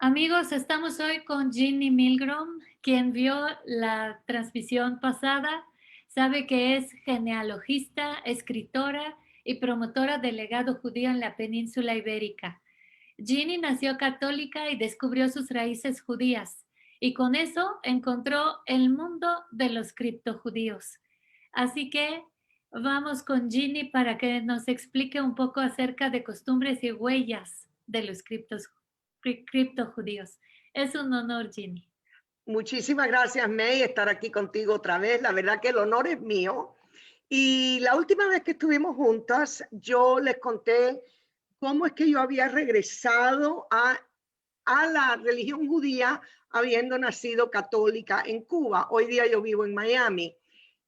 Amigos, estamos hoy con Ginny Milgrom, quien vio la transmisión pasada, sabe que es genealogista, escritora y promotora del legado judío en la península ibérica. Ginny nació católica y descubrió sus raíces judías, y con eso encontró el mundo de los criptojudíos. Así que vamos con Ginny para que nos explique un poco acerca de costumbres y huellas de los criptojudíos. Es un honor, Ginny. Muchísimas gracias, May, estar aquí contigo otra vez. La verdad que el honor es mío. Y la última vez que estuvimos juntas, yo les conté cómo es que yo había regresado a la religión judía, habiendo nacido católica en Cuba. Hoy día yo vivo en Miami.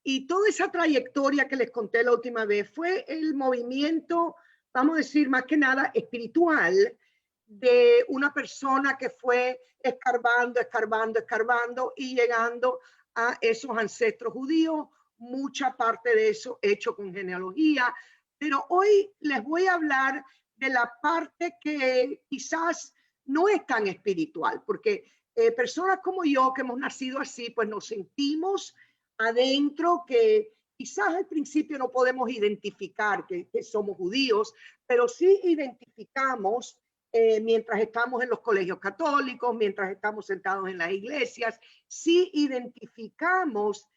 Y toda esa trayectoria que les conté la última vez fue el movimiento, vamos a decir, más que nada espiritual, de una persona que fue escarbando, escarbando, escarbando y llegando a esos ancestros judíos, mucha parte de eso hecho con genealogía, pero hoy les voy a hablar de la parte que quizás no es tan espiritual, porque personas como yo que hemos nacido así, pues nos sentimos adentro que quizás al principio no podemos identificar que somos judíos, pero sí identificamos mientras estamos en los colegios católicos, mientras estamos sentados en las iglesias, sí identificamos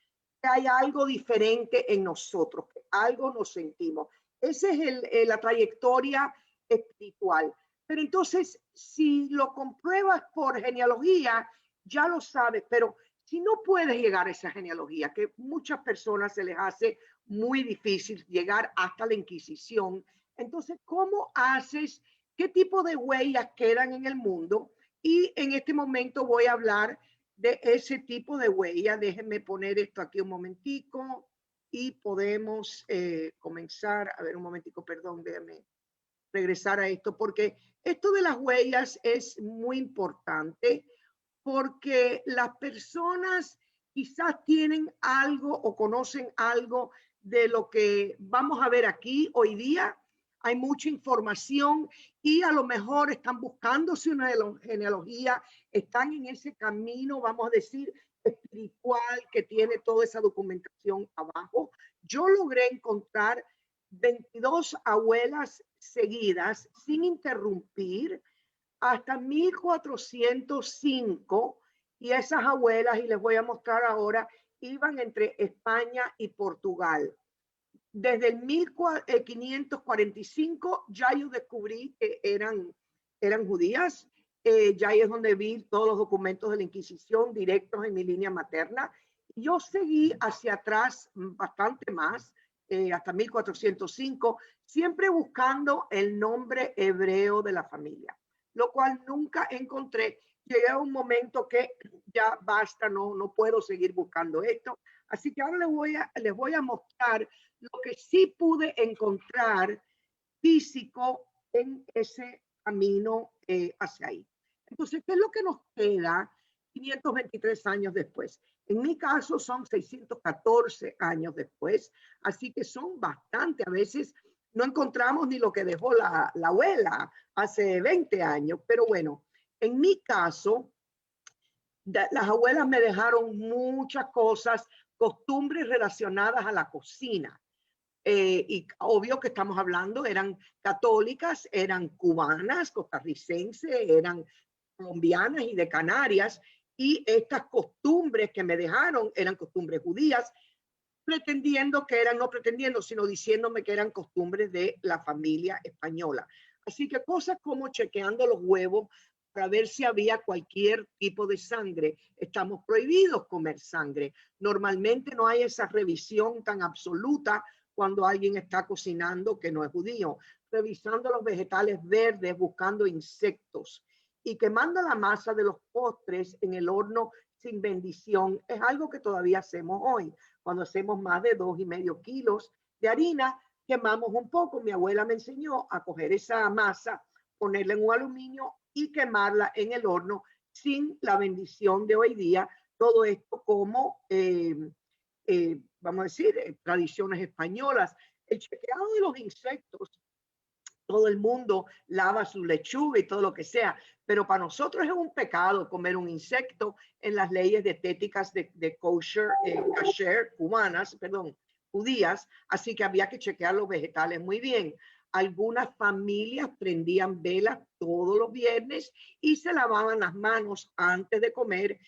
que hay algo diferente en nosotros, que algo nos sentimos. Esa es la trayectoria espiritual. Pero entonces, si lo compruebas por genealogía, ya lo sabes, pero si no puedes llegar a esa genealogía, que muchas personas se les hace muy difícil llegar hasta la Inquisición, entonces, ¿cómo haces? ¿Qué tipo de huellas quedan en el mundo? Y en este momento voy a hablar de ese tipo de huella. Déjenme poner esto aquí un momentico y podemos comenzar. A ver, un momentico, perdón, déjenme regresar a esto, porque esto de las huellas es muy importante, porque las personas quizás tienen algo o conocen algo de lo que vamos a ver aquí hoy día. Hay mucha información y a lo mejor están buscándose una genealogía, están en ese camino, vamos a decir, espiritual que tiene toda esa documentación abajo. Yo logré encontrar 22 abuelas seguidas sin interrumpir hasta 1405, y esas abuelas, y les voy a mostrar ahora, iban entre España y Portugal. Desde el 1545 ya yo descubrí que eran judías. Ya ahí es donde vi todos los documentos de la Inquisición directos en mi línea materna. Yo seguí hacia atrás bastante más, hasta 1405, siempre buscando el nombre hebreo de la familia, lo cual nunca encontré. Llegué a un momento que ya basta, no puedo seguir buscando esto. Así que ahora les voy a mostrar lo que sí pude encontrar físico en ese camino hacia ahí. Entonces, ¿qué es lo que nos queda 523 años después? En mi caso son 614 años después, así que son bastante. A veces no encontramos ni lo que dejó la abuela hace 20 años, pero bueno, en mi caso, las abuelas me dejaron muchas cosas, costumbres relacionadas a la cocina. Y obvio que estamos hablando, eran católicas, eran cubanas, costarricenses, eran colombianas y de Canarias, y estas costumbres que me dejaron eran costumbres judías, pretendiendo que eran, no pretendiendo, sino diciéndome que eran costumbres de la familia española. Así que cosas como chequeando los huevos para ver si había cualquier tipo de sangre. Estamos prohibidos comer sangre. Normalmente no hay esa revisión tan absoluta cuando alguien está cocinando que no es judío. Revisando los vegetales verdes, buscando insectos y quemando la masa de los postres en el horno sin bendición es algo que todavía hacemos hoy. Cuando hacemos más de 2,5 kilos de harina, quemamos un poco. Mi abuela me enseñó a coger esa masa, ponerla en un aluminio y quemarla en el horno sin la bendición de hoy día. Todo esto como, vamos a decir, tradiciones españolas. El chequeado de los insectos todo el mundo lava su lechuga y todo lo que sea, pero para nosotros es un pecado comer un insecto en las leyes dietéticas de kosher, kasher, cubanas, perdón, judías, así que había que chequear los vegetales muy bien. Algunas familias prendían velas todos los viernes y se lavaban las manos antes de comer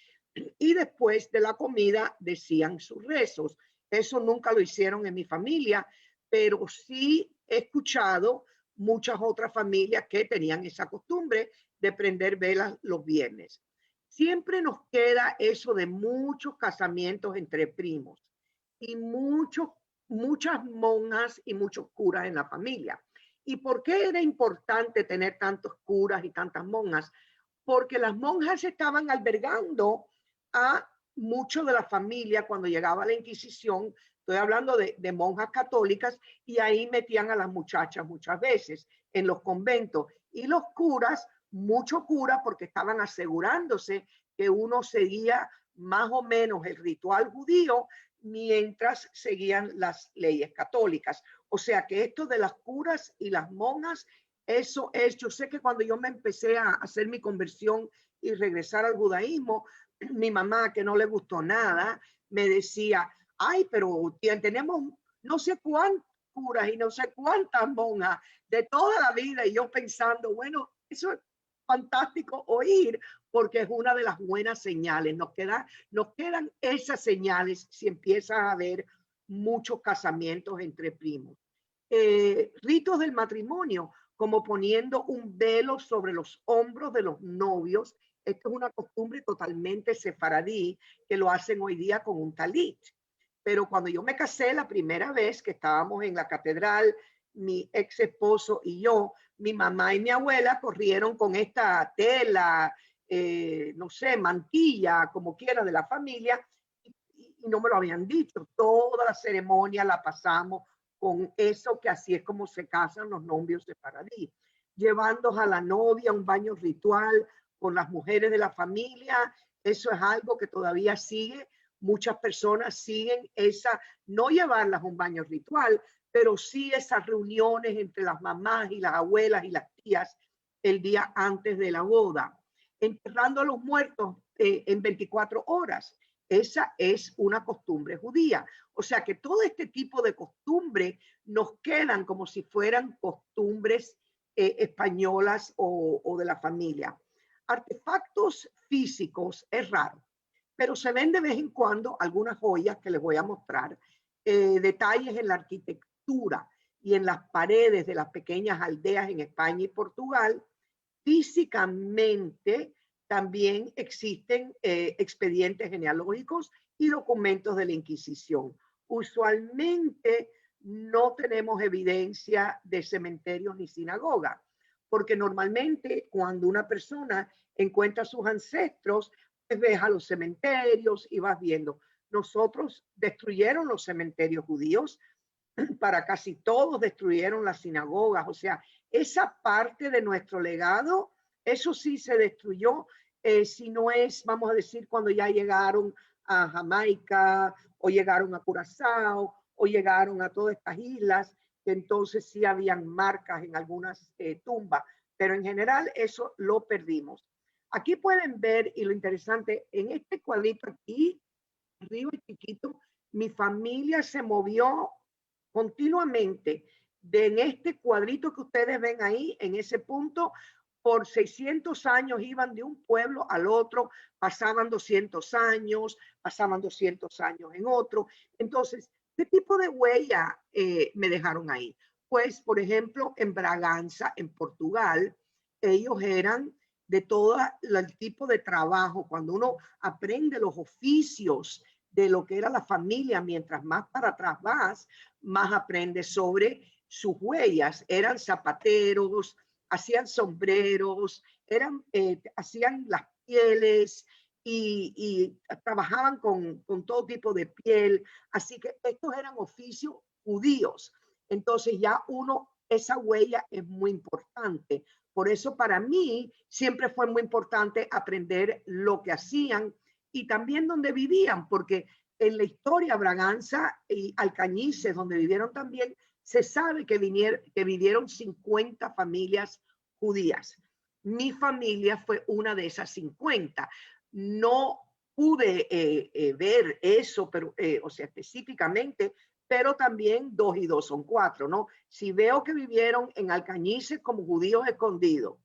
y después de la comida decían sus rezos. Eso nunca lo hicieron en mi familia, pero sí he escuchado muchas otras familias que tenían esa costumbre de prender velas los viernes. Siempre nos queda eso de muchos casamientos entre primos y muchas monjas y muchos curas en la familia. ¿Y por qué era importante tener tantos curas y tantas monjas? Porque las monjas estaban albergando a mucho de la familia cuando llegaba la Inquisición. Estoy hablando de monjas católicas, y ahí metían a las muchachas muchas veces en los conventos. Y los curas, mucho cura, porque estaban asegurándose que uno seguía más o menos el ritual judío mientras seguían las leyes católicas. O sea que esto de las curas y las monjas, eso es, yo sé que cuando yo me empecé a hacer mi conversión y regresar al judaísmo, mi mamá, que no le gustó nada, me decía, ay, pero tenemos no sé cuántas curas y no sé cuántas monjas de toda la vida. Y yo pensando, bueno, eso es fantástico oír, porque es una de las buenas señales. Nos quedan esas señales si empiezas a haber muchos casamientos entre primos. Ritos del matrimonio, como poniendo un velo sobre los hombros de los novios. Esto es una costumbre totalmente sefaradí, que lo hacen hoy día con un talit. Pero cuando yo me casé la primera vez, que estábamos en la catedral, mi ex esposo y yo, mi mamá y mi abuela corrieron con esta tela, no sé, mantilla, como quiera, de la familia, y no me lo habían dicho. Toda la ceremonia la pasamos con eso, que así es como se casan los novios sefaradí, llevando a la novia a un baño ritual con las mujeres de la familia. Eso es algo que todavía sigue. Muchas personas siguen esa, no llevarlas a un baño ritual, pero sí esas reuniones entre las mamás y las abuelas y las tías el día antes de la boda, enterrando a los muertos en 24 horas. Esa es una costumbre judía. O sea que todo este tipo de costumbres nos quedan como si fueran costumbres españolas o de la familia. Artefactos físicos es raro, pero se ven de vez en cuando algunas joyas que les voy a mostrar, detalles en la arquitectura y en las paredes de las pequeñas aldeas en España y Portugal. Físicamente también existen expedientes genealógicos y documentos de la Inquisición. Usualmente no tenemos evidencia de cementerios ni sinagogas, porque normalmente cuando una persona encuentra a sus ancestros, pues ves a los cementerios y vas viendo. Nosotros destruyeron los cementerios judíos, para casi todos destruyeron las sinagogas. O sea, esa parte de nuestro legado, eso sí se destruyó, si no es, vamos a decir, cuando ya llegaron a Jamaica o llegaron a Curazao o llegaron a todas estas islas, que entonces sí habían marcas en algunas tumbas, pero en general eso lo perdimos. Aquí pueden ver, y lo interesante, en este cuadrito aquí, arriba y chiquito, mi familia se movió continuamente en este cuadrito que ustedes ven ahí, en ese punto. Por 600 años iban de un pueblo al otro, pasaban 200 años, pasaban 200 años en otro. Entonces, ¿qué tipo de huella me dejaron ahí? Pues, por ejemplo, en Braganza, en Portugal, ellos eran de todo el tipo de trabajo. Cuando uno aprende los oficios de lo que era la familia, mientras más para atrás vas, más aprendes sobre sus huellas. Eran zapateros, hacían sombreros, hacían las pieles y trabajaban con todo tipo de piel. Así que estos eran oficios judíos. Entonces ya esa huella es muy importante. Por eso para mí siempre fue muy importante aprender lo que hacían y también donde vivían, porque en la historia Braganza y Alcañices, donde vivieron también, Se sabe que vivieron 50 familias judías. Mi familia fue una de esas 50. No pude ver eso, pero, o sea, específicamente, pero también 2 y 2 son 4, ¿no? Si veo que vivieron en Alcañices como judíos escondidos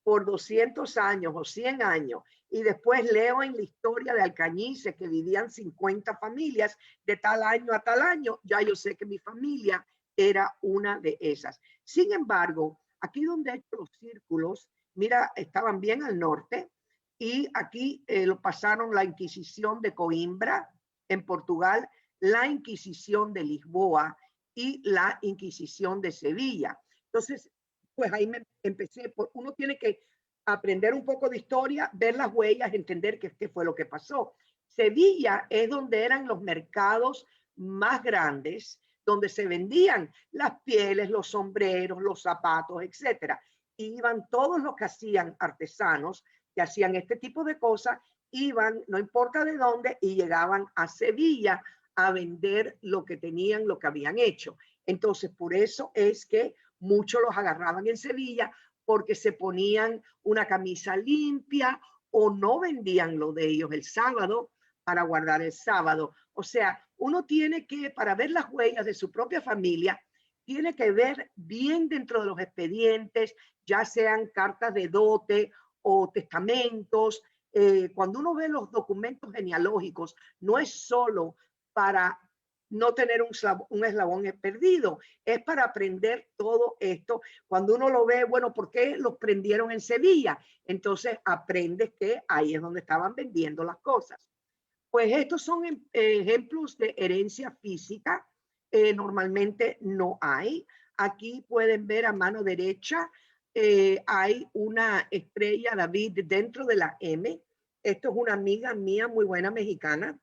por 200 años o 100 años, y después leo en la historia de Alcañices que vivían 50 familias de tal año a tal año, ya yo sé que mi familia era una de esas. Sin embargo, aquí donde he hecho los círculos, mira, estaban bien al norte, y aquí lo pasaron la Inquisición de Coimbra en Portugal, la Inquisición de Lisboa y la Inquisición de Sevilla. Entonces, pues ahí me empecé, uno tiene que aprender un poco de historia, ver las huellas, entender qué fue lo que pasó. Sevilla es donde eran los mercados más grandes, donde se vendían las pieles, los sombreros, los zapatos, etcétera. Y iban todos los que hacían artesanos, que hacían este tipo de cosas, iban, no importa de dónde, y llegaban a Sevilla a vender lo que tenían, lo que habían hecho. Entonces, por eso es que muchos los agarraban en Sevilla, porque se ponían una camisa limpia o no vendían lo de ellos el sábado para guardar el sábado. O sea, uno tiene que, para ver las huellas de su propia familia, tiene que ver bien dentro de los expedientes, ya sean cartas de dote o testamentos. Cuando uno ve los documentos genealógicos, no es solo para no tener un eslabón perdido, es para aprender todo esto. Cuando uno lo ve, bueno, ¿por qué los prendieron en Sevilla? Entonces aprendes que ahí es donde estaban vendiendo las cosas. Pues estos son ejemplos de herencia física. Normalmente no hay. Aquí pueden ver a mano derecha, hay una estrella David dentro de la M. Esto es una amiga mía muy buena mexicana,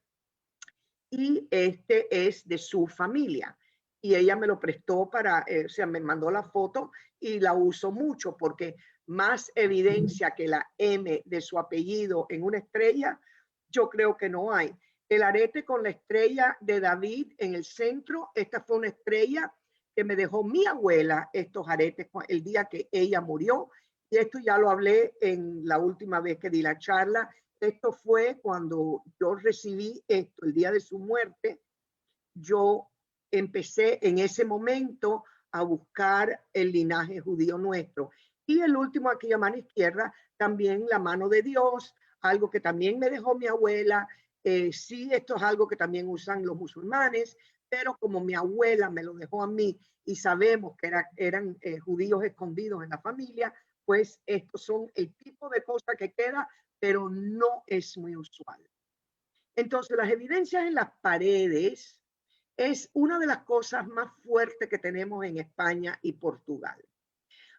y este es de su familia. Y ella me lo prestó para, o sea, me mandó la foto y la uso mucho porque más evidencia que la M de su apellido en una estrella, yo creo que no hay. El arete con la estrella de David en el centro, esta fue una estrella que me dejó mi abuela, estos aretes el día que ella murió. Y esto ya lo hablé en la última vez que di la charla. Esto fue cuando yo recibí esto, el día de su muerte. Yo empecé en ese momento a buscar el linaje judío nuestro. Y el último aquí a mano izquierda, también la mano de Dios, algo que también me dejó mi abuela. Sí, esto es algo que también usan los musulmanes, pero como mi abuela me lo dejó a mí y sabemos que eran judíos escondidos en la familia, pues estos son el tipo de cosa que queda, pero no es muy usual. Entonces, las evidencias en las paredes es una de las cosas más fuertes que tenemos en España y Portugal.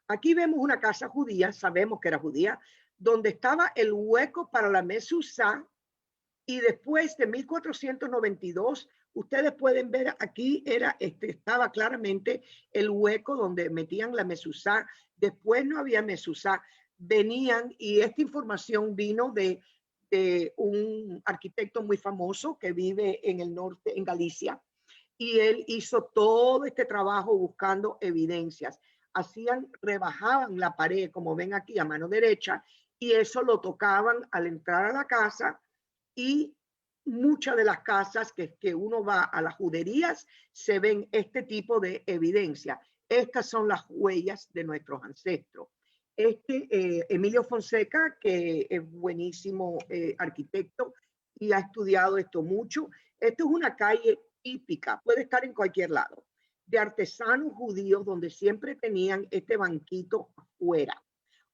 Aquí vemos una casa judía, sabemos que era judía, donde estaba el hueco para la mesuzá, y después de 1492, ustedes pueden ver aquí estaba claramente el hueco donde metían la mesuzá. Después no había mesuzá, venían, y esta información vino de un arquitecto muy famoso que vive en el norte, en Galicia, y él hizo todo este trabajo buscando evidencias. Rebajaban la pared, como ven aquí a mano derecha, y eso lo tocaban al entrar a la casa. Y muchas de las casas que uno va a las juderías se ven este tipo de evidencia. Estas son las huellas de nuestros ancestros. Emilio Fonseca, que es buenísimo arquitecto y ha estudiado esto mucho. Esto es una calle típica, puede estar en cualquier lado, de artesanos judíos donde siempre tenían este banquito afuera,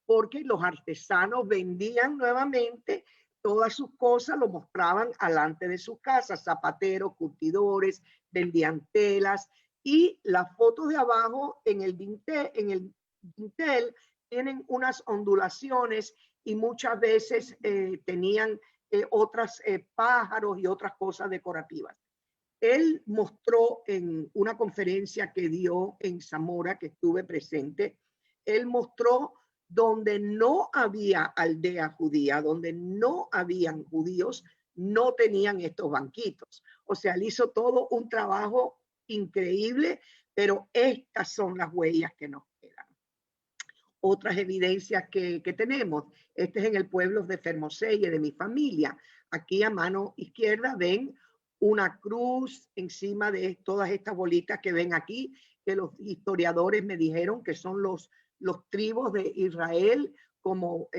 porque los artesanos vendían nuevamente todas sus cosas, lo mostraban alante de sus casas, zapateros, curtidores, vendían telas, y las fotos de abajo en el dintel tienen unas ondulaciones, y muchas veces tenían otras pájaros y otras cosas decorativas. Él mostró en una conferencia que dio en Zamora, que estuve presente, él mostró donde no había aldea judía, donde no habían judíos, no tenían estos banquitos. O sea, él hizo todo un trabajo increíble pero estas son las huellas que nos quedan. Otras evidencias que tenemos, este es en el pueblo de Fermoselle, de mi familia. Aquí a mano izquierda ven una cruz encima de todas estas bolitas que ven aquí, que los historiadores me dijeron que son los tribus de Israel como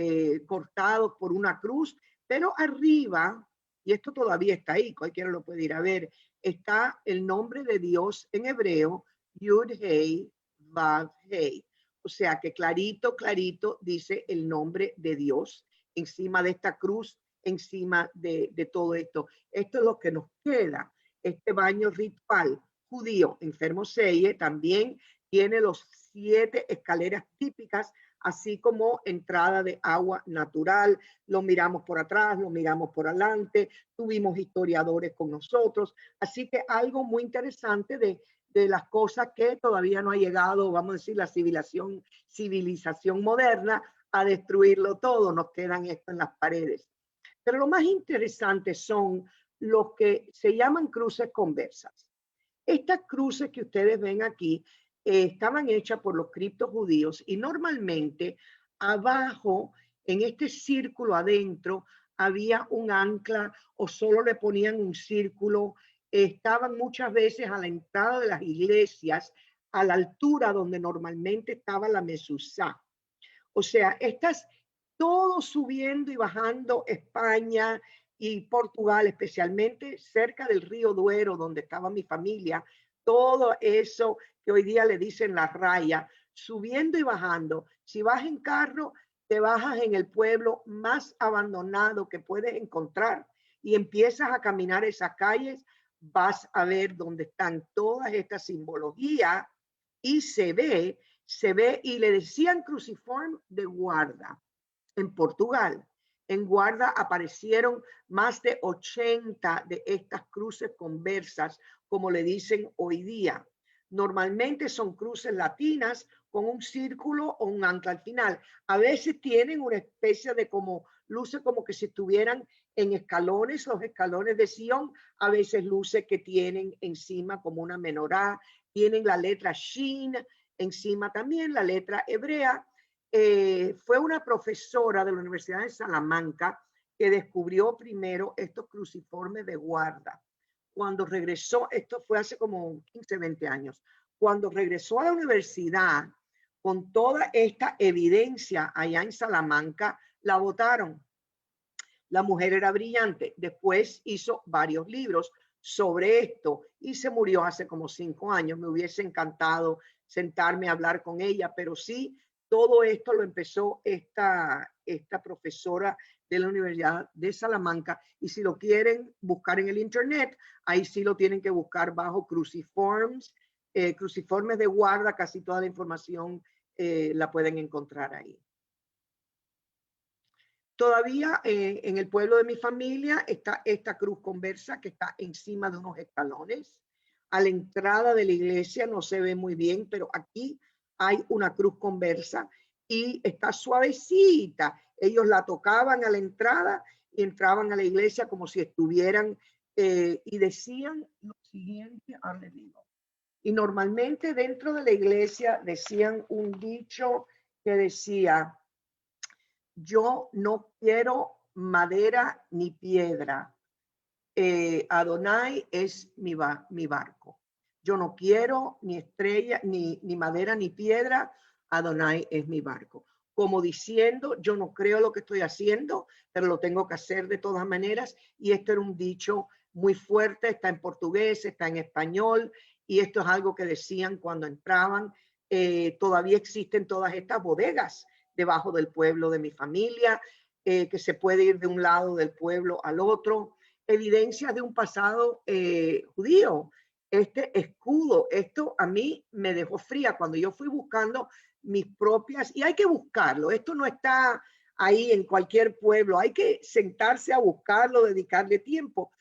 cortados por una cruz, pero arriba, y esto todavía está ahí, cualquiera lo puede ir a ver, está el nombre de Dios en hebreo, Yud-Hei, Vav-Hei. O sea que clarito, clarito dice el nombre de Dios encima de esta cruz, encima de todo esto. Esto es lo que nos queda. Este baño ritual judío en Fermoselle también tiene los 7 escaleras típicas, así como entrada de agua natural. Lo miramos por atrás, lo miramos por adelante. Tuvimos historiadores con nosotros. Así que algo muy interesante de las cosas que todavía no ha llegado, vamos a decir, la civilización moderna a destruirlo todo. Nos quedan esto en las paredes. Pero lo más interesante son los que se llaman cruces conversas. Estas cruces que ustedes ven aquí estaban hechas por los criptojudíos y normalmente abajo, en este círculo adentro, había un ancla o solo le ponían un círculo. Estaban muchas veces a la entrada de las iglesias, a la altura donde normalmente estaba la mezuzá. O sea, estas, todo subiendo y bajando España y Portugal, especialmente cerca del río Duero, donde estaba mi familia, todo eso que hoy día le dicen la raya, subiendo y bajando. Si vas en carro, te bajas en el pueblo más abandonado que puedes encontrar y empiezas a caminar esas calles, vas a ver dónde están todas estas simbologías y se ve, y le decían cruciforme de guarda. En Portugal, en Guarda aparecieron más de 80 de estas cruces conversas, como le dicen hoy día. Normalmente son cruces latinas con un círculo o un ancla al final. A veces tienen una especie de como, luce como que si estuvieran en escalones, los escalones de Sion. A veces luce que tienen encima como una menorá, tienen la letra Shin, encima también la letra hebrea. Fue una profesora de la Universidad de Salamanca que descubrió primero estos cruciformes de guarda. Cuando regresó, esto fue hace como 15, 20 años, cuando regresó a la universidad con toda esta evidencia allá en Salamanca, la votaron. La mujer era brillante. Después hizo varios libros sobre esto y se murió hace como 5 años. Me hubiese encantado sentarme a hablar con ella, pero sí, todo esto lo empezó esta profesora de la Universidad de Salamanca, y si lo quieren buscar en el internet, ahí sí lo tienen que buscar bajo cruciformes de guarda. Casi toda la información la pueden encontrar ahí. Todavía en el pueblo de mi familia está esta cruz conversa que está encima de unos escalones. A la entrada de la iglesia no se ve muy bien, pero aquí hay una cruz conversa y está suavecita. Ellos la tocaban a la entrada y entraban a la iglesia como si estuvieran y decían lo siguiente, les digo. Y normalmente dentro de la iglesia decían un dicho que decía: yo no quiero madera ni piedra. Adonai es mi barco. Yo no quiero ni estrella, ni madera, ni piedra. Adonai es mi barco. Como diciendo, yo no creo lo que estoy haciendo, pero lo tengo que hacer de todas maneras. Y esto era un dicho muy fuerte, está en portugués, está en español, y esto es algo que decían cuando entraban. Todavía existen todas estas bodegas debajo del pueblo de mi familia, que se puede ir de un lado del pueblo al otro. Evidencias de un pasado judío. Este escudo, esto a mí me dejó fría cuando yo fui buscando mis propias, y hay que buscarlo, esto no está ahí en cualquier pueblo, hay que sentarse a buscarlo, dedicarle tiempo.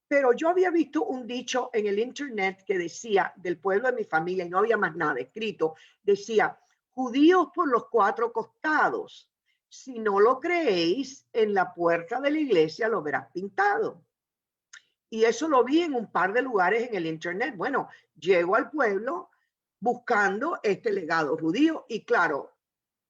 Pero yo había visto un dicho en el internet que decía, del pueblo de mi familia, y no había más nada escrito, decía: judíos por los 4 costados. Si no lo creéis, en la puerta de la iglesia lo verás pintado. Y eso lo vi en un par de lugares en el internet. Bueno, llego al pueblo, buscando este legado judío. Y claro,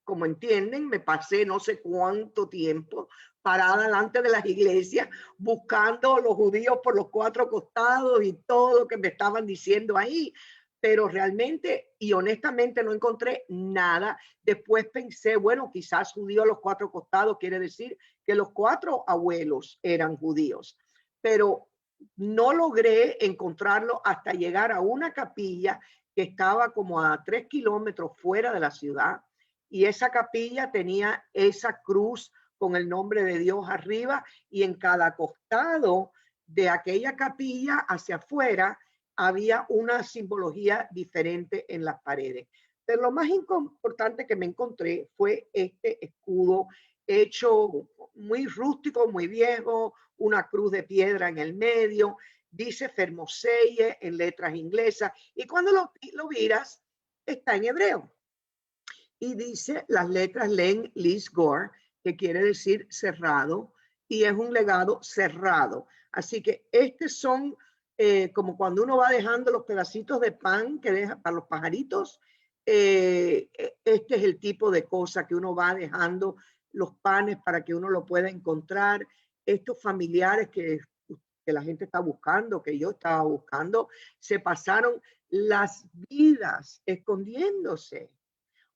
como entienden, me pasé no sé cuánto tiempo parada delante de las iglesias buscando los judíos por los cuatro costados y todo lo que me estaban diciendo ahí. Pero realmente y honestamente no encontré nada. Después pensé, bueno, quizás judío a los cuatro costados quiere decir que los cuatro abuelos eran judíos, pero no logré encontrarlo hasta llegar a una capilla que estaba como a 3 kilómetros fuera de la ciudad, y esa capilla tenía esa cruz con el nombre de Dios arriba, y en cada costado de aquella capilla hacia afuera había una simbología diferente en las paredes. Pero lo más importante que me encontré fue este escudo hecho muy rústico, muy viejo, una cruz de piedra en el medio, dice Fermoselle en letras inglesas, y cuando lo miras está en hebreo y dice, las letras leen Lis Gore, que quiere decir cerrado, y es un legado cerrado. Así que estos son como cuando uno va dejando los pedacitos de pan que deja para los pajaritos. Este es el tipo de cosa que uno va dejando, los panes para que uno lo pueda encontrar. Estos familiares que la gente está buscando, que yo estaba buscando, se pasaron las vidas escondiéndose.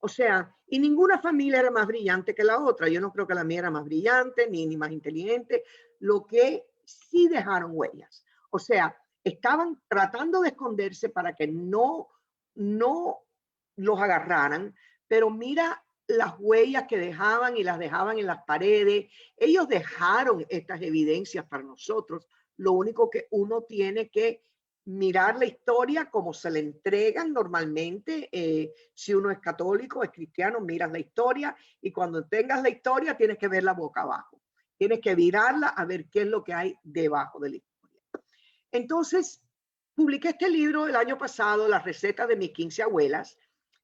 O sea, y ninguna familia era más brillante que la otra. Yo no creo que la mía era más brillante ni más inteligente. Lo que sí dejaron huellas. O sea, estaban tratando de esconderse para que no los agarraran, pero mira las huellas que dejaban y las dejaban en las paredes. Ellos dejaron estas evidencias para nosotros. Lo único que uno tiene que mirar la historia como se le entregan normalmente. Si uno es católico, es cristiano, miras la historia, y cuando tengas la historia tienes que verla boca abajo. Tienes que virarla a ver qué es lo que hay debajo de la historia. Entonces, publiqué este libro el año pasado, Las recetas de mis 15 abuelas.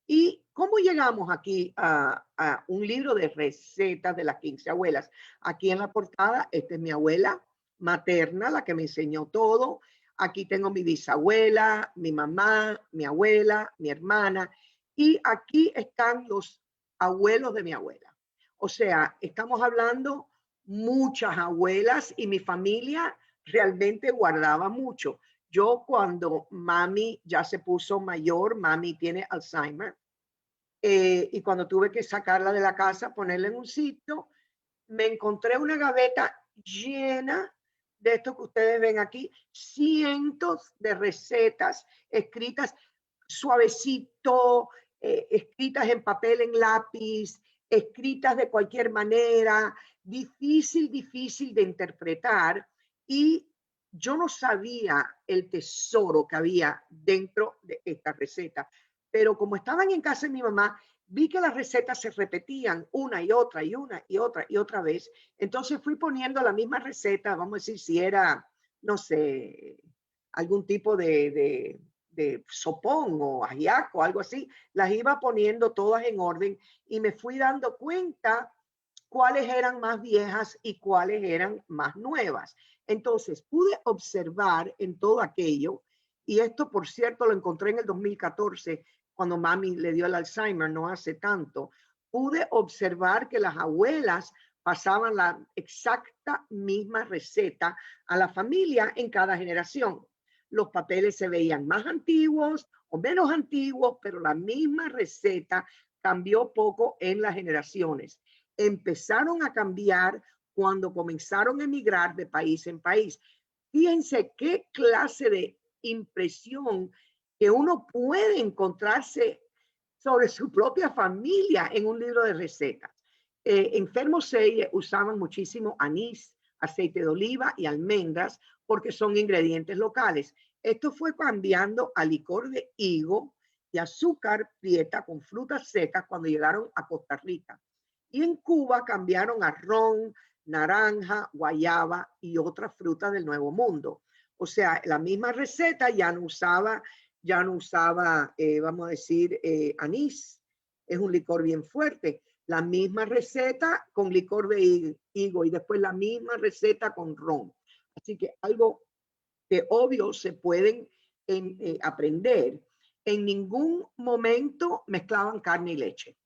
¿Y cómo llegamos aquí a un libro de recetas de las 15 abuelas? Aquí en la portada, esta es mi abuela materna, la que me enseñó todo. Aquí tengo mi bisabuela, mi mamá, mi abuela, mi hermana, y aquí están los abuelos de mi abuela. O sea, estamos hablando muchas abuelas, y mi familia realmente guardaba mucho. Yo cuando mami ya se puso mayor, mami tiene Alzheimer, y cuando tuve que sacarla de la casa, ponerla en un sitio, me encontré una gaveta llena de esto que ustedes ven aquí, cientos de recetas escritas suavecito, escritas en papel, en lápiz, escritas de cualquier manera, difícil de interpretar. Y yo no sabía el tesoro que había dentro de esta receta, pero como estaban en casa de mi mamá, vi que las recetas se repetían una y otra y una y otra y otra vez. Entonces fui poniendo la misma receta, vamos a decir, si era, no sé, algún tipo de sopón o ajiaco, algo así, las iba poniendo todas en orden, y me fui dando cuenta cuáles eran más viejas y cuáles eran más nuevas. Entonces pude observar en todo aquello, y esto por cierto lo encontré en el 2014, cuando mami le dio el Alzheimer, no hace tanto. Pude observar que las abuelas pasaban la exacta misma receta a la familia en cada generación. Los papeles se veían más antiguos o menos antiguos, pero la misma receta cambió poco en las generaciones. Empezaron a cambiar cuando comenzaron a emigrar de país en país. Fíjense qué clase de impresión que uno puede encontrarse sobre su propia familia en un libro de recetas. En Fermoselle usaban muchísimo anís, aceite de oliva y almendras porque son ingredientes locales. Esto fue cambiando a licor de higo y azúcar prieta con frutas secas cuando llegaron a Costa Rica. Y en Cuba cambiaron a ron, naranja, guayaba y otras frutas del Nuevo Mundo. O sea, la misma receta ya no usaba, vamos a decir, anís. Es un licor bien fuerte. La misma receta con licor de higo, y después la misma receta con ron. Así que algo que obvio se pueden aprender. en ningún momento mezclaban carne y leche.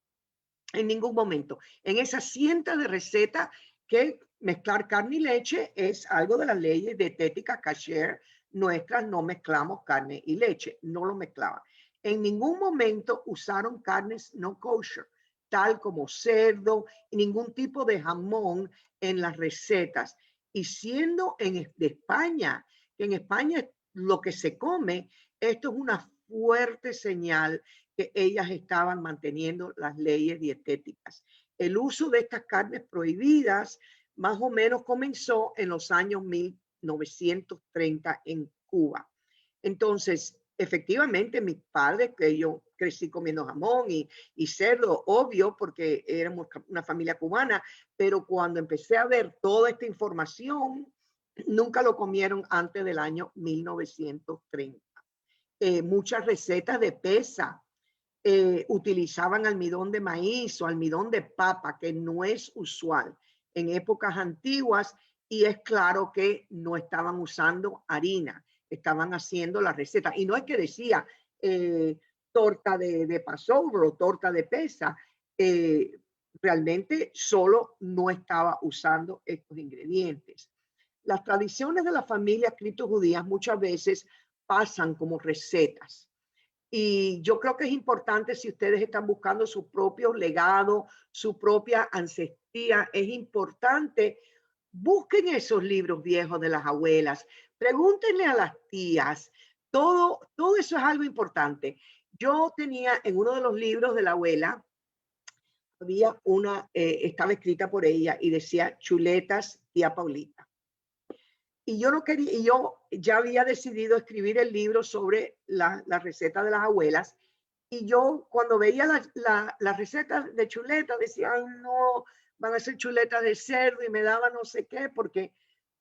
En ningún momento. En esas cientos de recetas que mezclar carne y leche es algo de las leyes dietéticas kasher. Nuestras no mezclamos carne y leche, no lo mezclaban. En ningún momento usaron carnes no kosher, tal como cerdo y ningún tipo de jamón en las recetas. Y siendo de España, que en España es lo que se come, esto es una fuerte señal que ellas estaban manteniendo las leyes dietéticas. El uso de estas carnes prohibidas más o menos comenzó en los años 1930 en Cuba. Entonces, efectivamente, mis padres, que yo crecí comiendo jamón y cerdo, obvio, porque éramos una familia cubana, pero cuando empecé a ver toda esta información, nunca lo comieron antes del año 1930. Muchas recetas de pesa utilizaban almidón de maíz o almidón de papa, que no es usual en épocas antiguas, y es claro que no estaban usando harina, estaban haciendo la receta. Y no es que decía torta de Passover o torta de pesa, realmente solo no estaba usando estos ingredientes. Las tradiciones de las familias criptojudías muchas veces pasan como recetas. Y yo creo que es importante, si ustedes están buscando su propio legado, su propia ancestría, es importante, busquen esos libros viejos de las abuelas, pregúntenle a las tías, todo eso es algo importante. Yo tenía en uno de los libros de la abuela, había estaba escrita por ella y decía chuletas tía Paulita. Y yo no quería, y yo ya había decidido escribir el libro sobre la receta de las abuelas. Y yo cuando veía las recetas de chuletas decía, ay no, van a ser chuletas de cerdo y me daba no sé qué, porque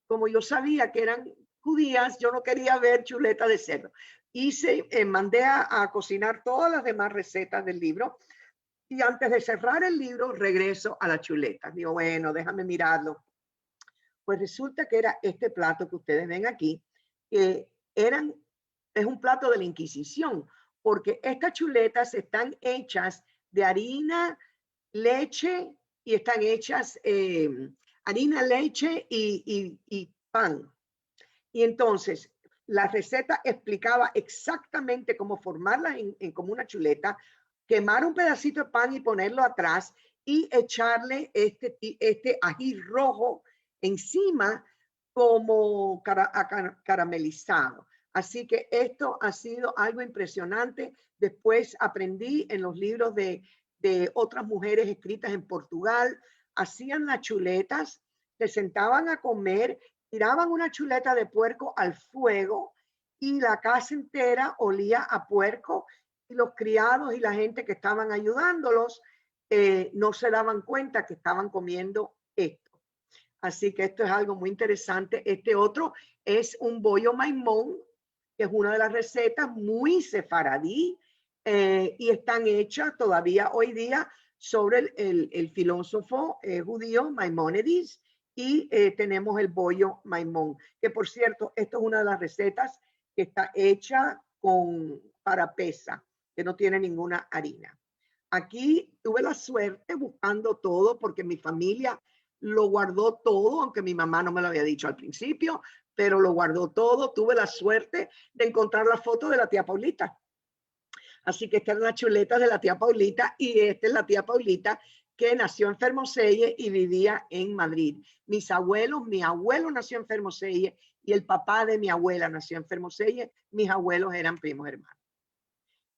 como yo sabía que eran judías, yo no quería ver chuletas de cerdo. Mandé a cocinar todas las demás recetas del libro. Y antes de cerrar el libro, regreso a las chuletas. Digo, bueno, déjame mirarlo. Pues resulta que era este plato que ustedes ven aquí, que es un plato de la Inquisición, porque estas chuletas están hechas de harina, leche, y están hechas harina, leche y pan. Y entonces la receta explicaba exactamente cómo formarla como una chuleta, quemar un pedacito de pan y ponerlo atrás y echarle este ají rojo encima como caramelizado. Así que esto ha sido algo impresionante. Después aprendí en los libros de otras mujeres escritas en Portugal, hacían las chuletas, se sentaban a comer, tiraban una chuleta de puerco al fuego y la casa entera olía a puerco, y los criados y la gente que estaban ayudándolos no se daban cuenta que estaban comiendo esto. Así que esto es algo muy interesante. Este otro es un bollo maimón, que es una de las recetas muy sefaradí, y están hechas todavía hoy día sobre el filósofo judío Maimónides, y tenemos el bollo maimón, que por cierto, esto es una de las recetas que está hecha para pesa, que no tiene ninguna harina. Aquí tuve la suerte buscando todo, porque mi familia lo guardó todo, aunque mi mamá no me lo había dicho al principio, pero lo guardó todo. Tuve la suerte de encontrar la foto de la tía Paulita. Así que esta es la chuleta de la tía Paulita, y esta es la tía Paulita que nació en Fermoselle y vivía en Madrid. Mi abuelo nació en Fermoselle y el papá de mi abuela nació en Fermoselle. Mis abuelos eran primos hermanos.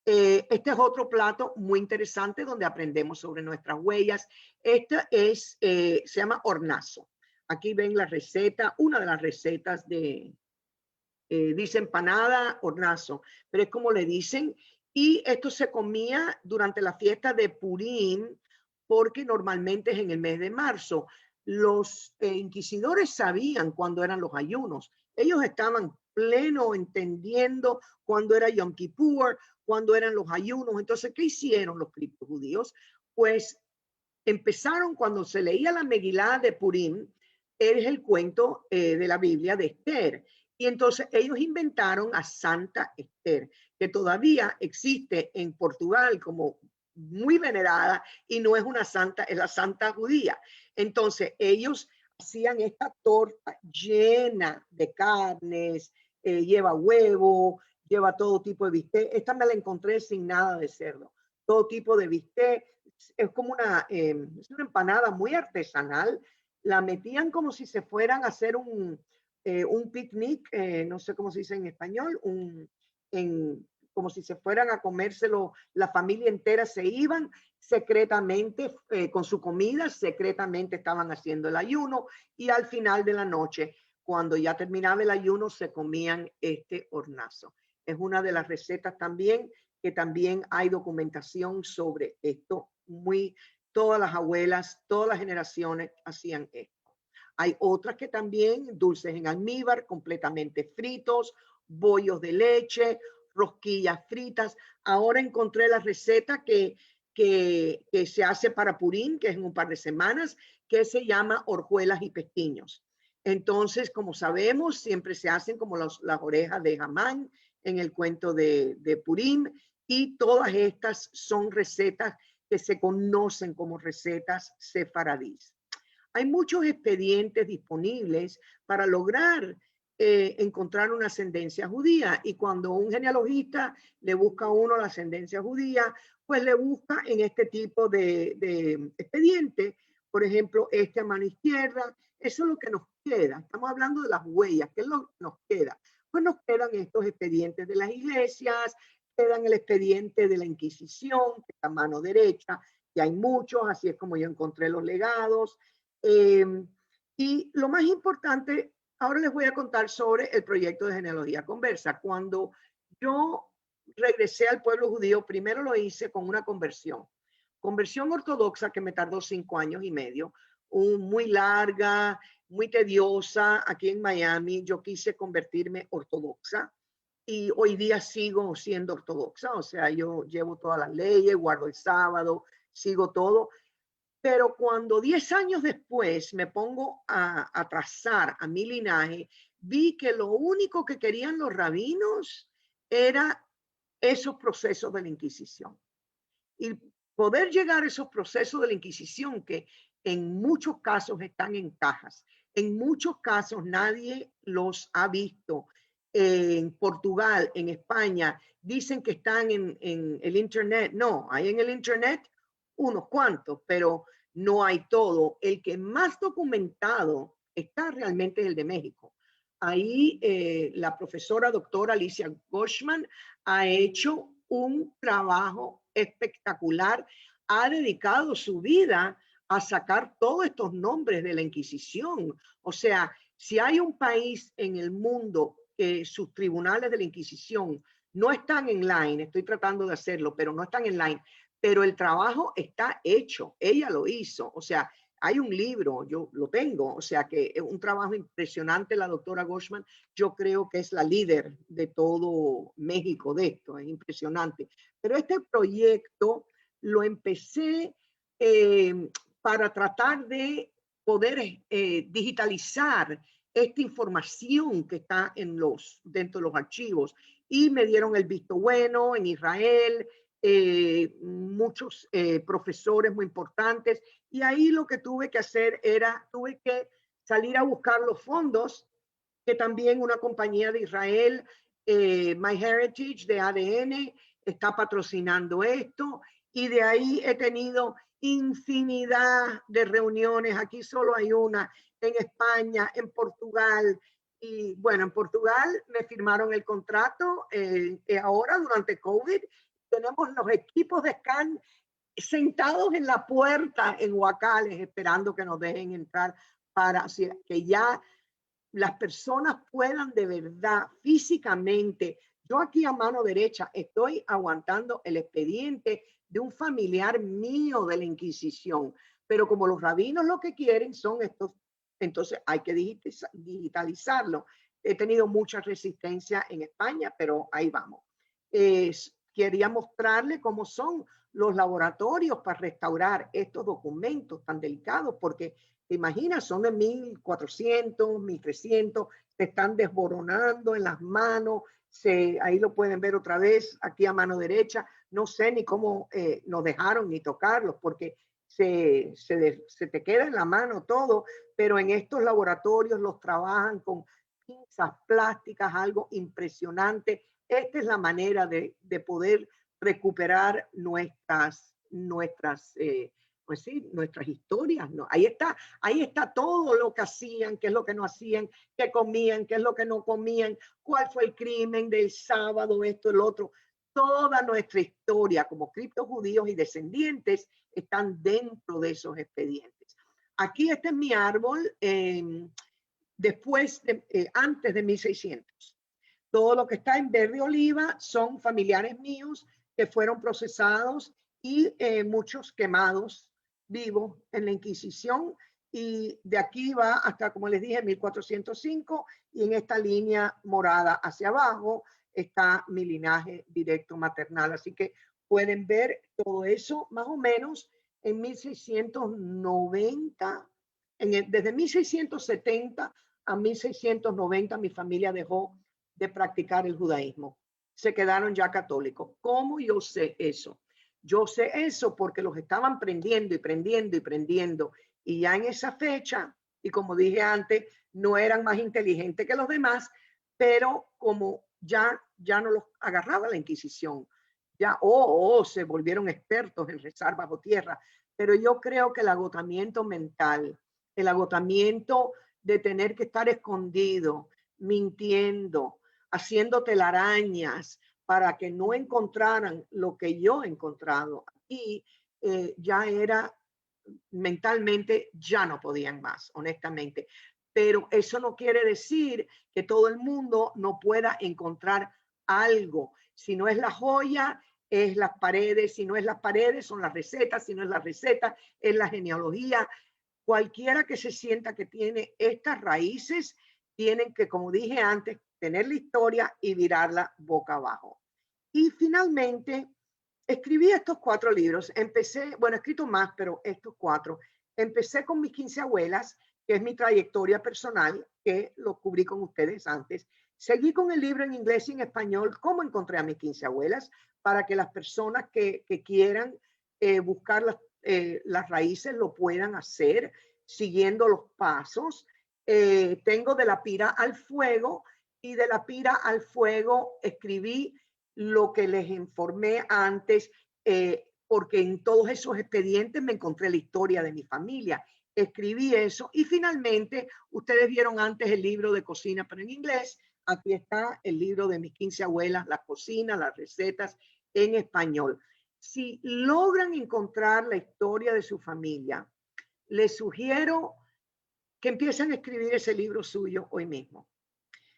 Este es otro plato muy interesante donde aprendemos sobre nuestras huellas. Se llama hornazo. Aquí ven la receta, una de las recetas dice empanada, hornazo, pero es como le dicen. Y esto se comía durante la fiesta de Purim, porque normalmente es en el mes de marzo. Los inquisidores sabían cuándo eran los ayunos. Ellos estaban pleno entendiendo cuándo era Yom Kippur, cuándo eran los ayunos. Entonces, ¿qué hicieron los criptojudíos? Pues empezaron cuando se leía la Megilá de Purim, es el cuento de la Biblia de Esther. Y entonces ellos inventaron a Santa Esther, que todavía existe en Portugal como muy venerada y no es una santa, es la santa judía. Entonces ellos hacían esta torta llena de carnes, lleva huevo, lleva todo tipo de bistec. Esta me la encontré sin nada de cerdo, todo tipo de bistec. Es como es una empanada muy artesanal. La metían como si se fueran a hacer un picnic, no sé cómo se dice en español, como si se fueran a comérselo, la familia entera se iban secretamente con su comida, secretamente estaban haciendo el ayuno y al final de la noche, cuando ya terminaba el ayuno, se comían este hornazo. Es una de las recetas también que también hay documentación sobre esto. Todas las abuelas, todas las generaciones hacían esto. Hay otras que también, dulces en almíbar, completamente fritos, bollos de leche, rosquillas fritas. Ahora encontré la receta que se hace para Purín, que es en un par de semanas, que se llama hojuelas y pestiños. Entonces, como sabemos, siempre se hacen como las orejas de Hamán en el cuento de Purim, y todas estas son recetas que se conocen como recetas sefaradís. Hay muchos expedientes disponibles para lograr encontrar una ascendencia judía, y cuando un genealogista le busca a uno la ascendencia judía, pues le busca en este tipo de expediente. Por ejemplo, este a mano izquierda, eso es lo que nos queda. Estamos hablando de las huellas, ¿qué es lo que nos queda? Pues nos quedan estos expedientes de las iglesias, quedan el expediente de la Inquisición, que está a mano derecha, y hay muchos, así es como yo encontré los legados. Eh, y lo más importante, ahora les voy a contar sobre el proyecto de genealogía conversa. Cuando yo regresé al pueblo judío, primero lo hice con una conversión ortodoxa que me tardó 5 años y medio, muy larga, muy tediosa. Aquí en Miami yo quise convertirme ortodoxa y hoy día sigo siendo ortodoxa, o sea, yo llevo todas las leyes, guardo el sábado, sigo todo. Pero cuando 10 años después me pongo a trazar a mi linaje, vi que lo único que querían los rabinos era esos procesos de la Inquisición. Y poder llegar a esos procesos de la Inquisición, que en muchos casos están en cajas, en muchos casos nadie los ha visto. En Portugal, en España, dicen que están en el Internet. No, hay en el Internet unos cuantos, pero no hay todo. El que más documentado está realmente es el de México. Ahí la profesora doctora Alicia Goshman ha hecho un trabajo espectacular, ha dedicado su vida a sacar todos estos nombres de la Inquisición. O sea, si hay un país en el mundo que sus tribunales de la Inquisición no están en line, estoy tratando de hacerlo, pero no están en line, pero el trabajo está hecho, ella lo hizo. O sea, hay un libro, yo lo tengo, o sea que es un trabajo impresionante la doctora Goshman. Yo creo que es la líder de todo México de esto, es impresionante. Pero este proyecto lo empecé para tratar de poder digitalizar esta información que está dentro de los archivos, y me dieron el visto bueno en Israel, muchos profesores muy importantes, y ahí lo que tuve que hacer tuve que salir a buscar los fondos que también una compañía de Israel, MyHeritage de ADN, está patrocinando esto, y de ahí he tenido infinidad de reuniones. Aquí solo hay una, en España, en Portugal. Y bueno, en Portugal me firmaron el contrato ahora durante COVID. Tenemos los equipos de scan sentados en la puerta en Huacales esperando que nos dejen entrar para que ya las personas puedan de verdad físicamente. Yo aquí a mano derecha estoy aguantando el expediente de un familiar mío de la Inquisición, pero como los rabinos lo que quieren son estos, entonces hay que digitalizarlo. He tenido mucha resistencia en España, pero ahí vamos. Quería mostrarle cómo son los laboratorios para restaurar estos documentos tan delicados, porque ¿Te imaginas? Son de 1400, 1300, se están desboronando en las manos. Ahí lo pueden ver otra vez, aquí a mano derecha. No sé ni cómo nos dejaron ni tocarlos, porque se te queda en la mano todo, pero en estos laboratorios los trabajan con pinzas plásticas, algo impresionante. Esta es la manera de poder recuperar pues sí, nuestras historias, ¿no? Ahí está todo lo que hacían, qué es lo que no hacían, qué comían, qué es lo que no comían, cuál fue el crimen del sábado, esto, el otro. Toda nuestra historia como criptojudíos y descendientes están dentro de esos expedientes. Aquí este es mi árbol antes de 1600. Todo lo que está en verde oliva son familiares míos que fueron procesados y muchos quemados vivos en la Inquisición. Y de aquí va hasta, como les dije, 1405, y en esta línea morada hacia abajo está mi linaje directo maternal. Así que pueden ver todo eso más o menos en 1690, desde 1670 a 1690 mi familia dejó de practicar el judaísmo. Se quedaron ya católicos. ¿Cómo yo sé eso? Yo sé eso porque los estaban prendiendo y prendiendo y prendiendo. Y ya en esa fecha, y como dije antes, no eran más inteligentes que los demás, pero como ya no los agarraba la Inquisición, ya se volvieron expertos en rezar bajo tierra. Pero yo creo que el agotamiento mental, el agotamiento de tener que estar escondido, mintiendo, haciendo telarañas para que no encontraran lo que yo he encontrado aquí, ya era mentalmente, ya no podían más, honestamente. Pero eso no quiere decir que todo el mundo no pueda encontrar algo. Si no es la joya, es las paredes. Si no es las paredes, son las recetas. Si no es la receta, es la genealogía. Cualquiera que se sienta que tiene estas raíces, tienen que, como dije antes, tener la historia y virarla boca abajo. Y finalmente, escribí estos 4 libros. Empecé, bueno, he escrito más, pero estos 4. Empecé con mis 15 abuelas, que es mi trayectoria personal, que lo cubrí con ustedes antes. Seguí con el libro en inglés y en español, Cómo encontré a mis 15 abuelas, para que las personas que quieran buscar las raíces lo puedan hacer siguiendo los pasos. Tengo De la pira al fuego, y De la pira al fuego escribí lo que les informé antes, porque en todos esos expedientes me encontré la historia de mi familia. Escribí eso y finalmente, ustedes vieron antes el libro de cocina, pero en inglés. Aquí está el libro de mis 15 abuelas, la cocina, las recetas en español. Si logran encontrar la historia de su familia, les sugiero que empiecen a escribir ese libro suyo hoy mismo.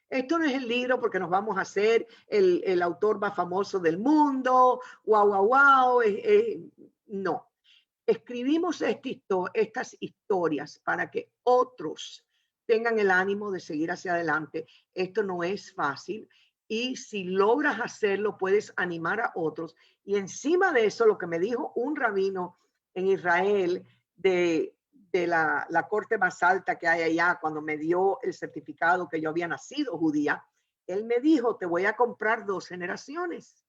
Esto no es el libro porque nos vamos a hacer el autor más famoso del mundo, wow. No. Escribimos estas historias para que otros tengan el ánimo de seguir hacia adelante. Esto no es fácil, y si logras hacerlo, puedes animar a otros. Y encima de eso, lo que me dijo un rabino en Israel de la corte más alta que hay allá, cuando me dio el certificado que yo había nacido judía, él me dijo: te voy a comprar 2 generaciones.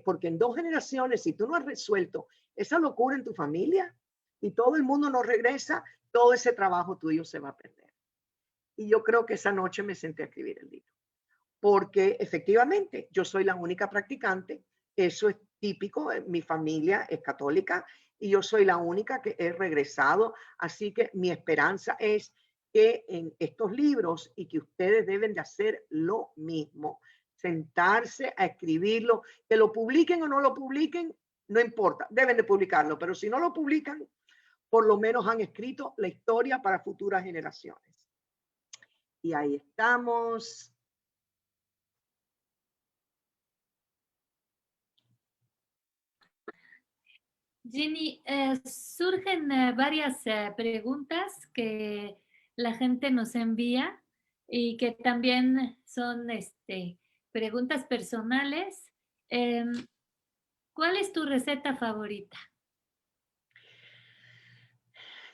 Porque en 2 generaciones, si tú no has resuelto esa locura en tu familia y todo el mundo no regresa, todo ese trabajo tuyo se va a perder. Y yo creo que esa noche me senté a escribir el libro, porque efectivamente yo soy la única practicante. Eso es típico, mi familia es católica y yo soy la única que he regresado. Así que mi esperanza es que en estos libros, y que ustedes deben de hacer lo mismo, sentarse a escribirlo, que lo publiquen o no lo publiquen, no importa, deben de publicarlo, pero si no lo publican, por lo menos han escrito la historia para futuras generaciones. Y ahí estamos. Jenny, surgen varias preguntas que la gente nos envía y que también son preguntas personales. ¿Cuál es tu receta favorita?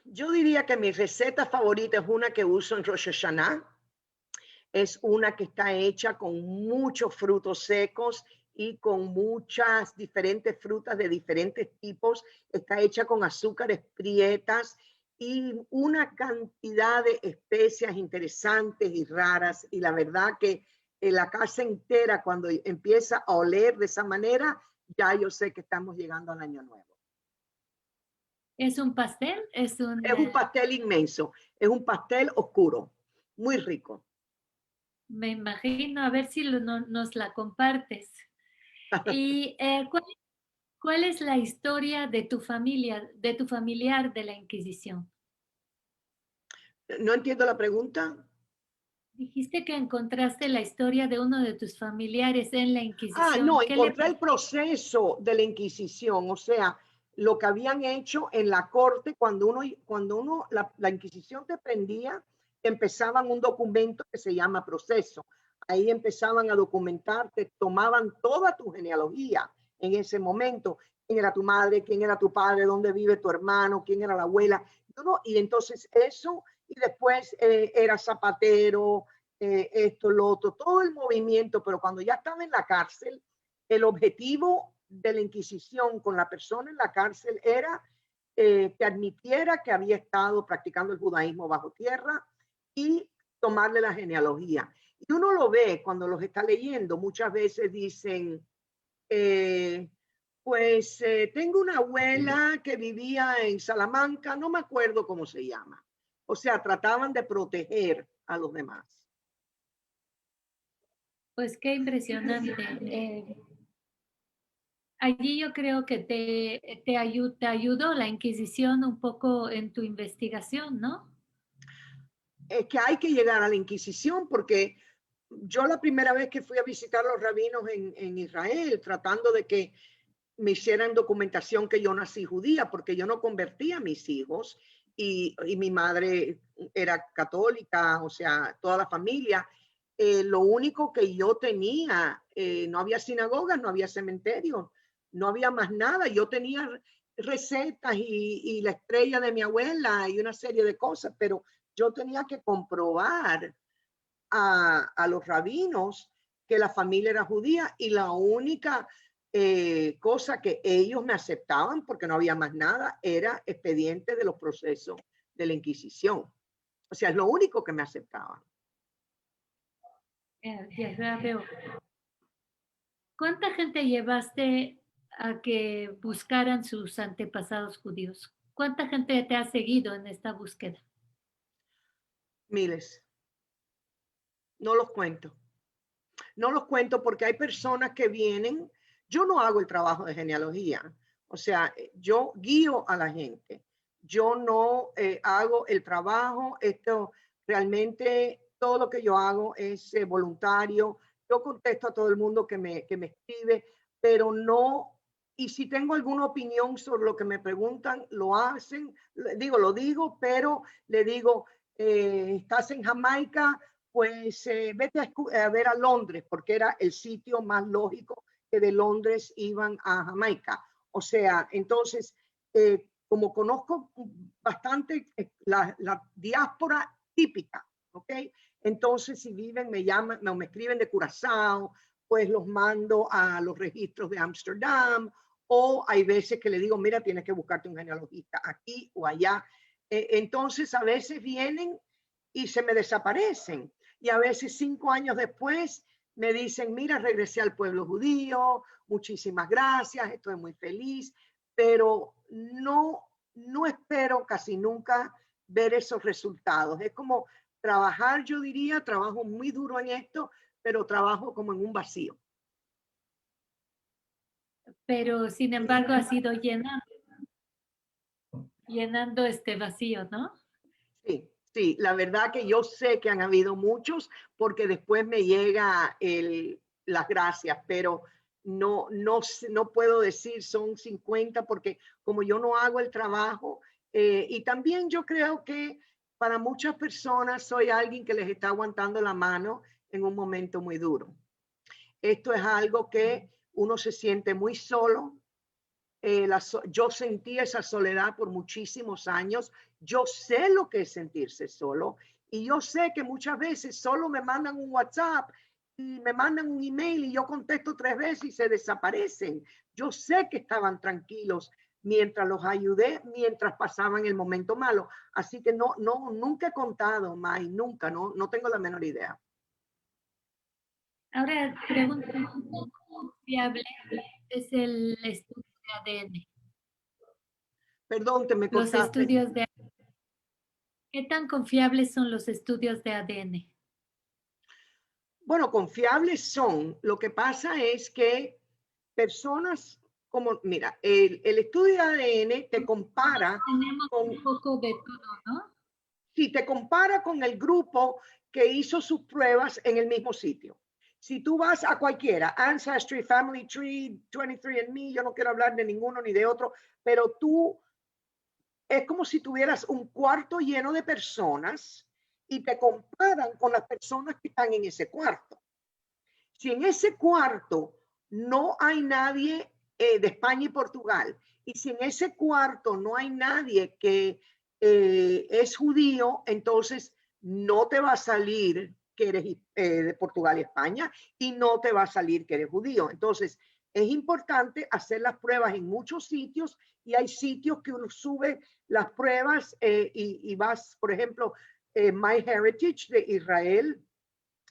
Yo diría que mi receta favorita es una que uso en Rosh Hashanah. Es una que está hecha con muchos frutos secos y con muchas diferentes frutas de diferentes tipos. Está hecha con azúcares prietas y una cantidad de especias interesantes y raras. Y la verdad que la casa entera, cuando empieza a oler de esa manera, ya yo sé que estamos llegando al año nuevo. ¿Es un pastel? Es un... Es un pastel inmenso, es un pastel oscuro, muy rico. me imagino, a ver si nos la compartes. ¿Y cuál es la historia de tu familia, de tu familiar de la Inquisición? No entiendo la pregunta. Dijiste que encontraste la historia de uno de tus familiares en la No, Inquisición. ¿Qué le encontré pasó? el proceso de la Inquisición, o sea, lo que habían hecho en la corte cuando la Inquisición te prendía, empezaban un documento que se llama proceso. Ahí empezaban a documentarte, tomaban toda tu genealogía en ese momento. ¿Quién era tu madre? ¿Quién era tu padre? ¿Dónde vive tu hermano? ¿Quién era la abuela? Y entonces eso, y después era zapatero, esto, lo otro, todo el movimiento, pero cuando ya estaba en la cárcel, el objetivo de la Inquisición con la persona en la cárcel era que admitiera que había estado practicando el judaísmo bajo tierra y tomarle la genealogía. Y uno lo ve cuando los está leyendo, muchas veces dicen, tengo una abuela que vivía en Salamanca, no me acuerdo cómo se llama. O sea, trataban de proteger a los demás. Pues qué impresionante. Allí yo creo que te ayudó la Inquisición un poco en tu investigación, ¿no? Es que hay que llegar a la Inquisición porque yo la primera vez que fui a visitar a los rabinos en Israel, tratando de que me hicieran documentación que yo nací judía, porque yo no convertí a mis hijos y mi madre era católica, o sea, toda la familia. Lo único que yo tenía, no había sinagogas, no había cementerio, no había más nada. Yo tenía recetas y la estrella de mi abuela y una serie de cosas, pero yo tenía que comprobar a los rabinos que la familia era judía y la única cosa que ellos me aceptaban, porque no había más nada, era expediente de los procesos de la Inquisición. O sea, es lo único que me aceptaban. Ya veo. ¿Cuánta gente llevaste a que buscaran sus antepasados judíos? ¿Cuánta gente te ha seguido en esta búsqueda? Miles. No los cuento. No los cuento porque hay personas que vienen. Yo no hago el trabajo de genealogía. O sea, yo guío a la gente. Yo no hago el trabajo. Esto realmente, todo lo que yo hago es voluntario. Yo contesto a todo el mundo que me escribe, pero no. Y si tengo alguna opinión sobre lo que me preguntan, lo hacen. Lo digo, pero le digo, estás en Jamaica, pues vete a ver a Londres, porque era el sitio más lógico que de Londres iban a Jamaica. O sea, entonces, como conozco bastante la diáspora típica, ¿ok? Entonces, si viven, me llaman, no, me escriben de Curazao, pues los mando a los registros de Ámsterdam, o hay veces que le digo, mira, tienes que buscarte un genealogista aquí o allá. Entonces, a veces vienen y se me desaparecen. Y a veces 5 años después me dicen, mira, regresé al pueblo judío, muchísimas gracias, estoy muy feliz, pero no espero casi nunca ver esos resultados. Es como trabajar, yo diría, trabajo muy duro en esto, pero trabajo como en un vacío. Pero sin embargo has ido llenando este vacío, ¿no? Sí, sí, la verdad que yo sé que han habido muchos porque después me llega las gracias, pero no puedo decir son 50 porque como yo no hago el trabajo y también yo creo que para muchas personas soy alguien que les está aguantando la mano en un momento muy duro. Esto es algo que uno se siente muy solo. Yo sentí esa soledad por muchísimos años. Yo sé lo que es sentirse solo y yo sé que muchas veces solo me mandan un WhatsApp y me mandan un email y yo contesto 3 veces y se desaparecen. Yo sé que estaban tranquilos mientras los ayudé, mientras pasaban el momento malo. Así que nunca he contado, May, nunca, no tengo la menor idea. Ahora pregunto, ¿cómo confiable es el estudio de ADN? Perdón, te me Los cortaste. estudios de ¿Qué tan confiables son los estudios de ADN? Bueno, confiables son. Lo que pasa es que personas como, mira, el estudio de ADN te compara Tenemos un con, poco de todo, ¿no? si te compara con el grupo que hizo sus pruebas en el mismo sitio. Si tú vas a cualquiera, Ancestry, Family Tree, 23andMe, yo no quiero hablar de ninguno ni de otro, pero tú es como si tuvieras un cuarto lleno de personas y te comparan con las personas que están en ese cuarto. Si en ese cuarto no hay nadie de España y Portugal, y si en ese cuarto no hay nadie que es judío, entonces no te va a salir que eres de Portugal y España y no te va a salir que eres judío. Entonces, es importante hacer las pruebas en muchos sitios y hay sitios que uno sube las pruebas y vas, por ejemplo, MyHeritage de Israel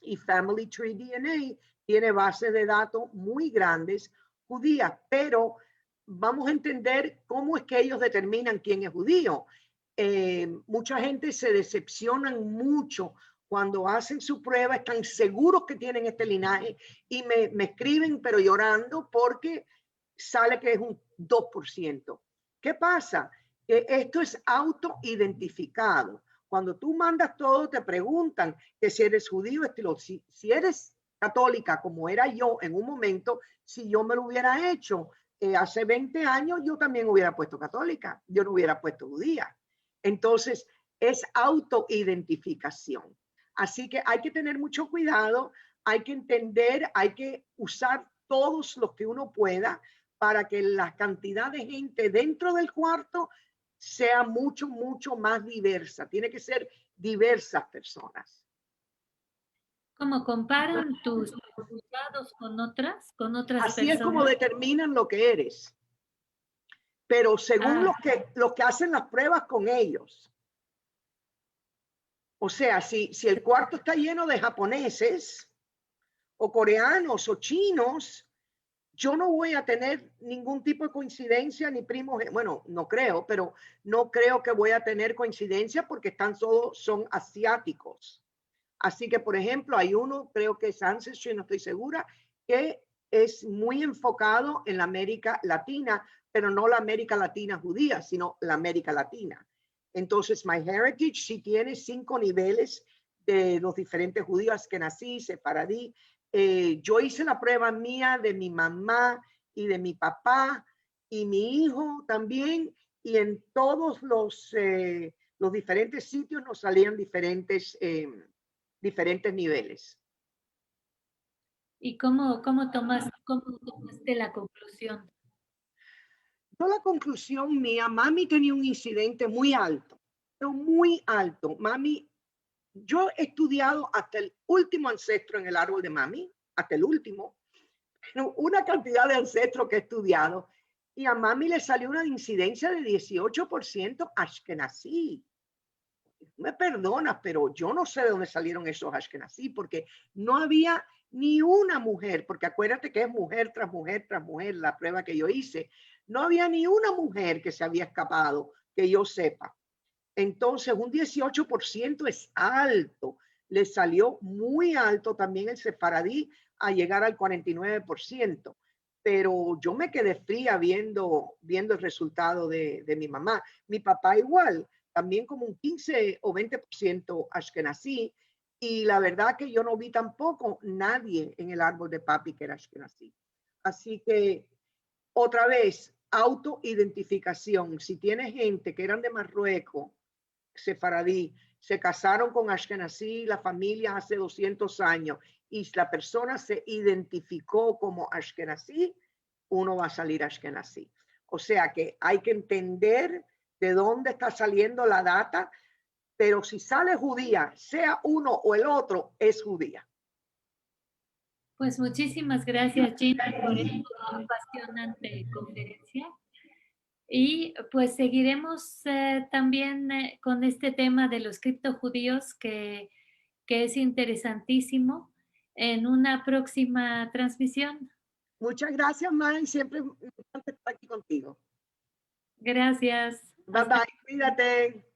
y Family Tree DNA tiene bases de datos muy grandes judías, pero vamos a entender cómo es que ellos determinan quién es judío. Mucha gente se decepciona mucho cuando hacen su prueba, están seguros que tienen este linaje y me escriben, pero llorando porque sale que es un 2%. ¿Qué pasa? Que esto es autoidentificado. Cuando tú mandas todo, te preguntan que si eres judío, estilo, si eres católica, como era yo en un momento, si yo me lo hubiera hecho hace 20 años, yo también hubiera puesto católica, yo no hubiera puesto judía. Entonces, es autoidentificación. Así que hay que tener mucho cuidado, hay que entender, hay que usar todos los que uno pueda para que la cantidad de gente dentro del cuarto sea mucho más diversa. Tiene que ser diversas personas. ¿Cómo comparan tus resultados con otras Así es como personas? determinan lo que eres. Pero según Ah, los que hacen las pruebas con ellos. O sea, si el cuarto está lleno de japoneses o coreanos o chinos, yo no voy a tener ningún tipo de coincidencia ni primos, bueno, no creo, pero no creo que voy a tener coincidencia porque están todos, son asiáticos. Así que, por ejemplo, hay uno, creo que es Ancestry, no estoy segura, que es muy enfocado en la América Latina, pero no la América Latina judía, sino la América Latina. Entonces, MyHeritage sí tiene 5 niveles de los diferentes judíos que nací, sefaradí. Yo hice la prueba mía de mi mamá y de mi papá y mi hijo también, y en todos los diferentes sitios nos salían diferentes niveles. ¿y cómo tomaste la conclusión? Yo la conclusión mía, mami tenía un incidente muy alto, pero muy alto. Mami, yo he estudiado hasta el último ancestro en el árbol de mami, hasta el último, pero una cantidad de ancestros que he estudiado, y a mami le salió una incidencia de 18% Ashkenazí. Me perdonas, pero yo no sé de dónde salieron esos Ashkenazí, porque no había ni una mujer, porque acuérdate que es mujer tras mujer tras mujer la prueba que yo hice, no había ni una mujer que se había escapado, que yo sepa. Entonces, un 18% es alto, le salió muy alto también el sefaradí a llegar al 49%, pero yo me quedé fría viendo el resultado de mi mamá. Mi papá igual, también como un 15 o 20% ashkenazí, y la verdad que yo no vi tampoco nadie en el árbol de papi que era ashkenazí. Así que, otra vez, autoidentificación. Si tienes gente que eran de Marruecos, sefaradí, se casaron con ashkenazí, la familia hace 200 años, y la persona se identificó como ashkenazí, uno va a salir ashkenazí. O sea que hay que entender de dónde está saliendo la data, pero si sale judía, sea uno o el otro, es judía. Pues muchísimas gracias, Gina, por esta apasionante conferencia. Y pues seguiremos también con este tema de los criptojudíos que es interesantísimo en una próxima transmisión. Muchas gracias, May. Siempre es importante estar aquí contigo. Gracias. Bye bye. Cuídate.